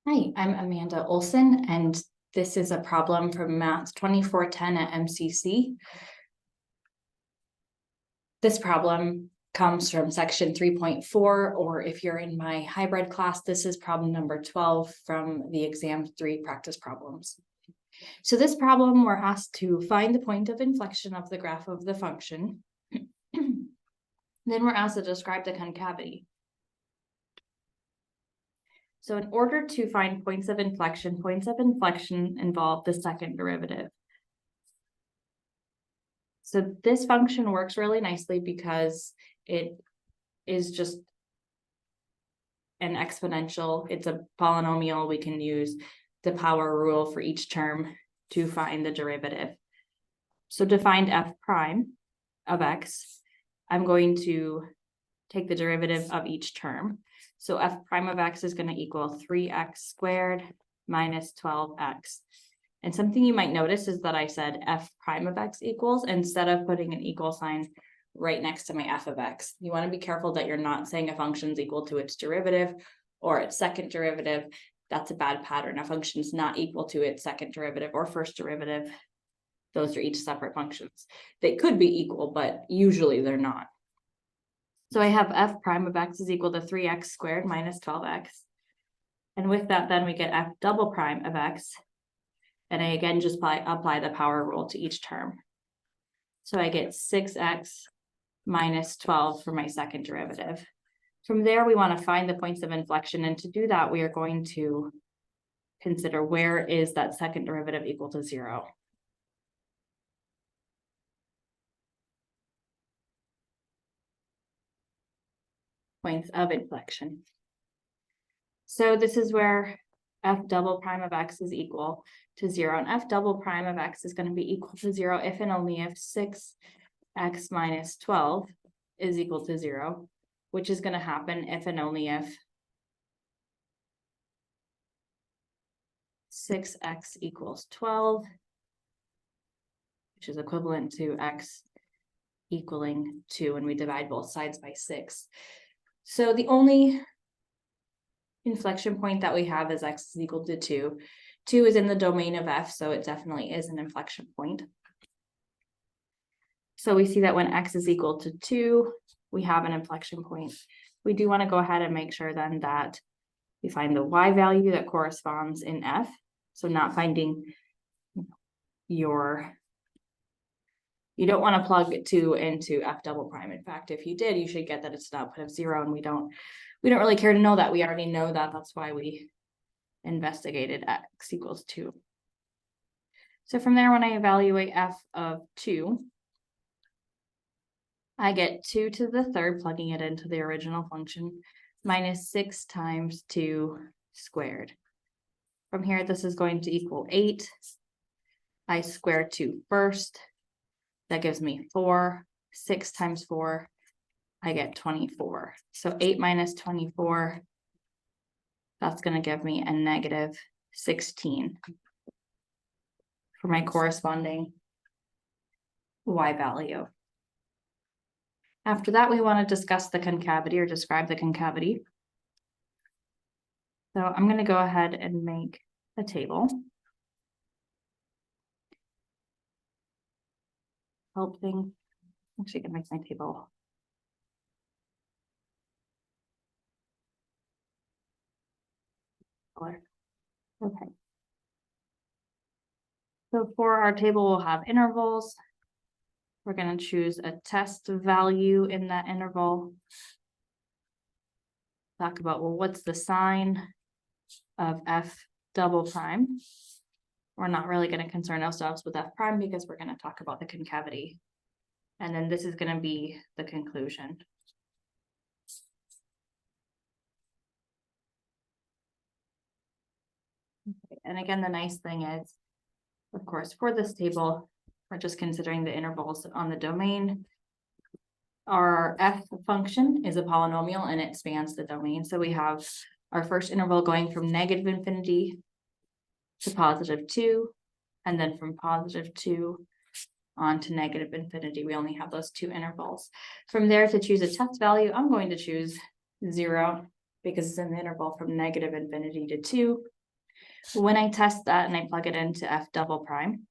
Hi, I'm Amanda Olson, and this is a problem from Math 2410 at MCC. This problem comes from section 3.4, or if you're in my hybrid class, this is problem number 12 from the exam 3 practice problems. So this problem, we're asked to find the point of inflection of the graph of the function. Then we're asked to describe the concavity. So in order to find points of inflection involve the second derivative. So this function works really nicely because it is just an exponential. It's a polynomial. We can use the power rule for each term to find the derivative. So to find f prime of x, I'm going to take the derivative of each term. So f prime of x is going to equal 3x squared minus 12x. And something you might notice is that I said f prime of x equals instead of putting an equal sign right next to my f of x. You want to be careful that you're not saying a function is equal to its derivative or its second derivative. That's a bad pattern. A function is not equal to its second derivative or first derivative. Those are each separate functions. They could be equal, but usually they're not. So I have f prime of x is equal to 3x squared minus 12x. And with that, then we get f double prime of x. And I again just apply the power rule to each term. So I get 6x minus 12 for my second derivative. From there, we want to find the points of inflection. And to do that, we are going to consider where is that second derivative equal to 0. Points of inflection. So this is where f double prime of x is equal to 0. And f double prime of x is going to be equal to 0 if and only if 6x minus 12 is equal to 0, which is going to happen if and only if 6x equals 12, which is equivalent to x equaling 2, and we divide both sides by 6. So the only inflection point that we have is x is equal to 2. 2 is in the domain of f, so it definitely is an inflection point. So we see that when x is equal to 2, we have an inflection point. We do want to go ahead and make sure then that we find the y value that corresponds in f. So not finding you don't want to plug 2 into f double prime. In fact, if you did, you should get that it's an output of 0, and we don't really care to know that. We already know that. That's why we investigated x equals 2. So from there, when I evaluate f of 2, I get 2 to the third, plugging it into the original function, minus 6 times 2 squared. From here, this is going to equal 8. I square 2 first. That gives me 4. 6 times 4, I get 24. So 8 minus 24, that's going to give me a negative 16 for my corresponding y value. After that, we want to discuss the concavity or describe the concavity. So I'm going to go ahead and make a table. Actually, I can make my table. Okay. So for our table, we'll have intervals. We're going to choose a test value in that interval. Talk about, well, what's the sign of f double prime? We're not really going to concern ourselves with f prime because we're going to talk about the concavity. And then this is going to be the conclusion. Okay. And again, the nice thing is, of course, for this table, we're just considering the intervals on the domain. Our f function is a polynomial and it spans the domain. So we have our first interval going from negative infinity to positive 2, and then from positive 2 on to negative infinity. We only have those 2 intervals. From there, to choose a test value, I'm going to choose 0. because it's in the interval from negative infinity to 2. When I test that and I plug it into f double prime,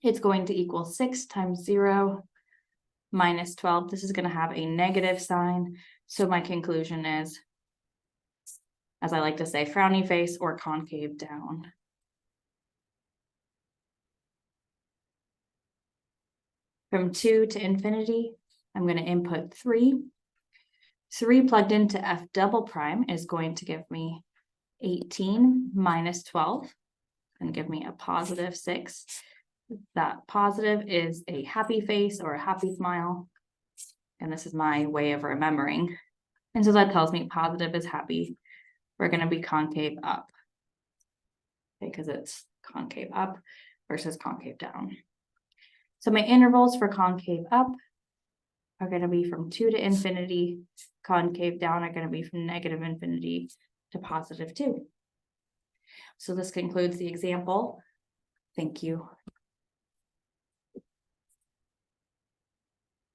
it's going to equal 6 times 0 minus 12. This is going to have a negative sign. So my conclusion is, as I like to say, frowny face or concave down. From 2 to infinity, I'm going to input 3. 3 plugged into f double prime is going to give me 18 minus 12 and give me a positive 6. That positive is a happy face or a happy smile. And this is my way of remembering. And so that tells me positive is happy. We're going to be concave up, because it's concave up versus concave down. So my intervals for concave up are going to be from 2 to infinity. Concave down are going to be from negative infinity to positive 2. So this concludes the example. Thank you.